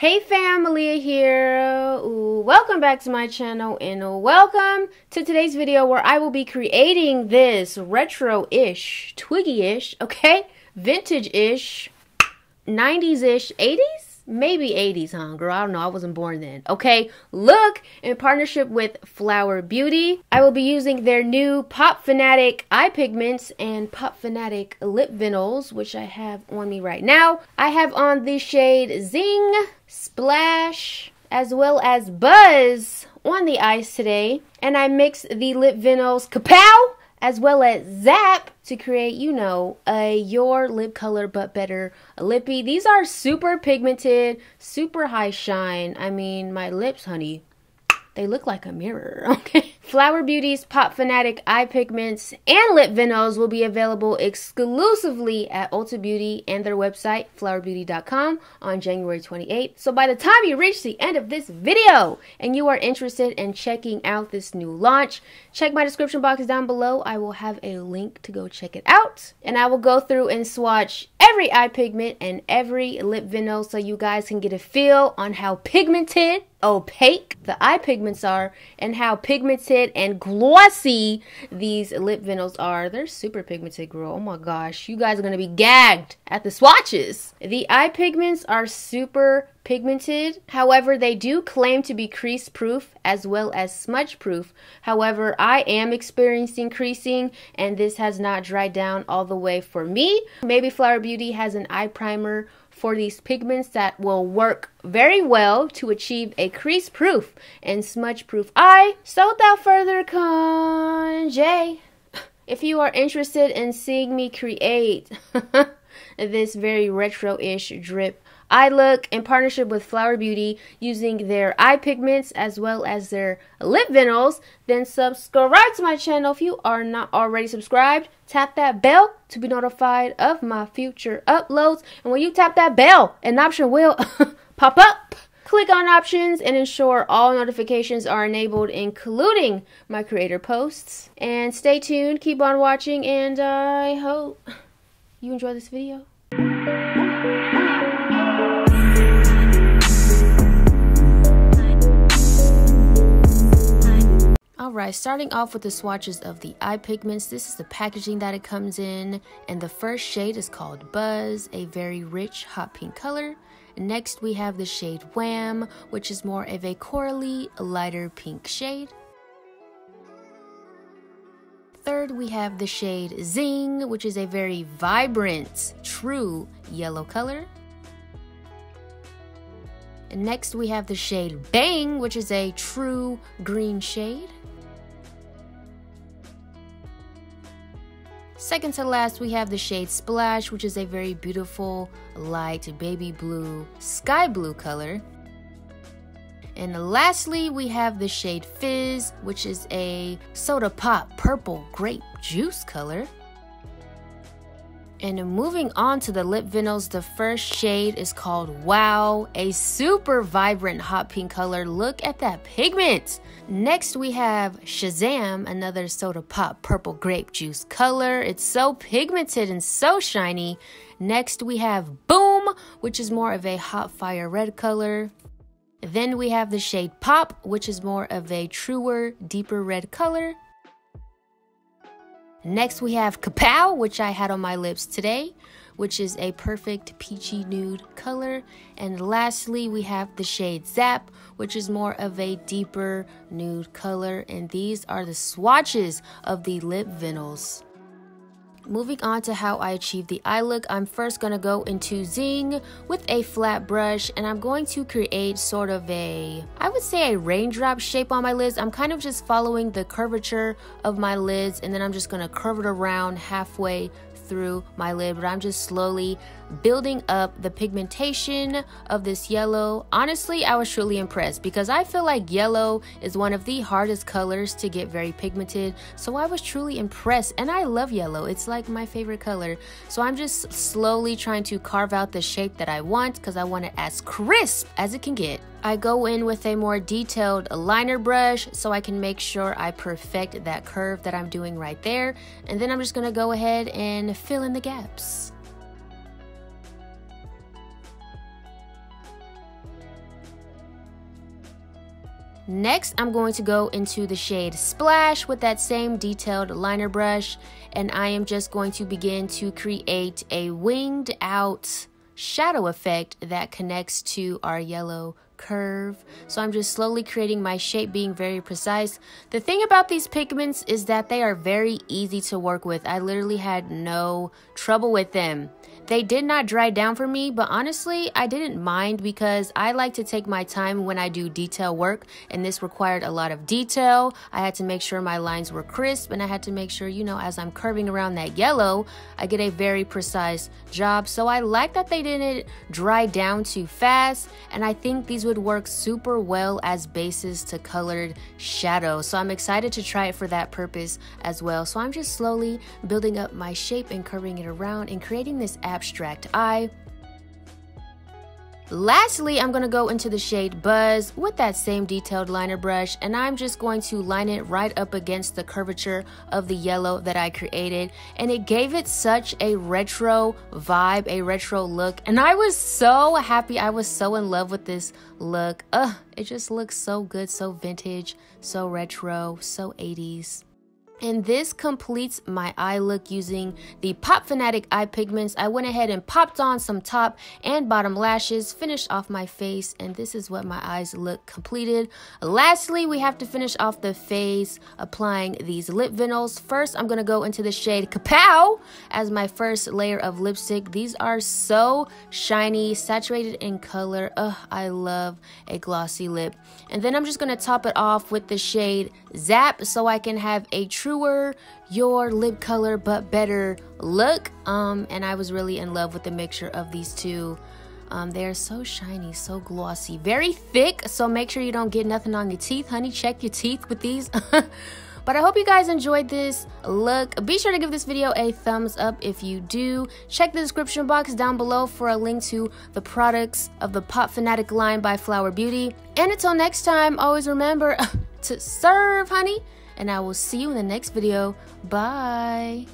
Hey family here, welcome back to my channel and welcome to today's video where I will be creating this retro-ish, twiggy-ish, okay, vintage-ish, 90s-ish, 80s? Maybe 80s, huh, girl? I don't know. I wasn't born then. Okay, look, in partnership with Flower Beauty, I will be using their new Pop Fanatic eye pigments and Pop Fanatic lip vinyls, which I have on me right now. I have on the shade Zing, Splash, as well as Buzz on the eyes today. And I mixed the lip vinyls Kapow as well as Zap to create, you know, a your lip color but better lippy. These are super pigmented, super high shine. I mean, my lips, honey, they look like a mirror, okay? Flower Beauty's Pop Fanatic eye pigments and lip vinyls will be available exclusively at Ulta Beauty and their website, flowerbeauty.com, on January 28th. So by the time you reach the end of this video and you are interested in checking out this new launch, check my description box down below. I will have a link to go check it out. And I will go through and swatch every eye pigment and every lip vinyl so you guys can get a feel on how pigmented, opaque the eye pigments are and how pigmented and glossy these lip vinyls are. They're super pigmented, girl. Oh my gosh, you guys are gonna be gagged at the swatches. The eye pigments are super pigmented. However, they do claim to be crease proof as well as smudge proof. However, I am experiencing creasing and this has not dried down all the way for me. Maybe Flower Beauty has an eye primer for these pigments that will work very well to achieve a crease proof and smudge proof eye. So without further conjay, if you are interested in seeing me create this very retro-ish drip eye look in partnership with Flower Beauty using their eye pigments as well as their lip vinyls, then subscribe to my channel if you are not already subscribed. Tap that bell to be notified of my future uploads. And when you tap that bell, an option will pop up. Click on options and ensure all notifications are enabled, including my creator posts. And stay tuned, keep on watching, and I hope you enjoy this video. Alright, starting off with the swatches of the eye pigments. This is the packaging that it comes in, and the first shade is called Buzz, a very rich hot pink color. Next we have the shade Wham, which is more of a corally, lighter pink shade. Third we have the shade Zing, which is a very vibrant, true yellow color. And next we have the shade Bang, which is a true green shade. Second to last, we have the shade Splash, which is a very beautiful, light baby blue, sky blue color. And lastly, we have the shade Fizz, which is a soda pop purple grape juice color. And moving on to the lip vinyls, the first shade is called Wow, a super vibrant hot pink color. Look at that pigment. Next we have Shazam, another soda pop purple grape juice color. It's so pigmented and so shiny. Next we have Boom, which is more of a hot fire red color. Then we have the shade Pop, which is more of a truer, deeper red color. Next we have Kapow, which I had on my lips today, which is a perfect peachy nude color. And lastly we have the shade Zap, which is more of a deeper nude color. And these are the swatches of the lip vinyls. Moving on to how I achieve the eye look, I'm first going to go into Zing with a flat brush, and I'm going to create sort of a, I would say, a raindrop shape on my lids. I'm kind of just following the curvature of my lids, and then I'm just going to curve it around halfway through my lid, but I'm just slowly building up the pigmentation of this yellow. Honestly, I was truly impressed because I feel like yellow is one of the hardest colors to get very pigmented, so I was truly impressed. And I love yellow, it's like my favorite color. So I'm just slowly trying to carve out the shape that I want because I want it as crisp as it can get. I go in with a more detailed liner brush so I can make sure I perfect that curve that I'm doing right there, and then I'm just gonna go ahead and fill in the gaps. Next, I'm going to go into the shade Splash with that same detailed liner brush, and I am just going to begin to create a winged out shadow effect that connects to our yellow curve. So I'm just slowly creating my shape, being very precise. The thing about these pigments is that they are very easy to work with. I literally had no trouble with them. They did not dry down for me, but honestly, I didn't mind because I like to take my time when I do detail work, and this required a lot of detail. I had to make sure my lines were crisp, and I had to make sure, you know, as I'm curving around that yellow, I get a very precise job. So I like that they didn't dry down too fast, and I think these would work super well as bases to colored shadows. So I'm excited to try it for that purpose as well. So I'm just slowly building up my shape and curving it around and creating this abstract eye. Lastly, I'm going to go into the shade Buzz with that same detailed liner brush, and I'm just going to line it right up against the curvature of the yellow that I created, and it gave it such a retro vibe, a retro look, and I was so happy. I was so in love with this look. It just looks so good, so vintage, so retro, so 80s. And this completes my eye look using the Fanatic eye pigments. I went ahead and popped on some top and bottom lashes, finished off my face, and this is what my eyes look completed. Lastly, we have to finish off the face applying these lip vinyls. First, I'm going to go into the shade Kapow as my first layer of lipstick. These are so shiny, saturated in color. I love a glossy lip. And then I'm just going to top it off with the shade Zap so I can have a truer, your lip color but better look. And I was really in love with the mixture of these two. They're so shiny, so glossy, very thick, so make sure you don't get nothing on your teeth, honey. Check your teeth with these. But I hope you guys enjoyed this look. Be sure to give this video a thumbs up if you do. Check the description box down below for a link to the products of the Fanatic line by Flower Beauty. And until next time, always remember to serve, honey. And I will see you in the next video. Bye.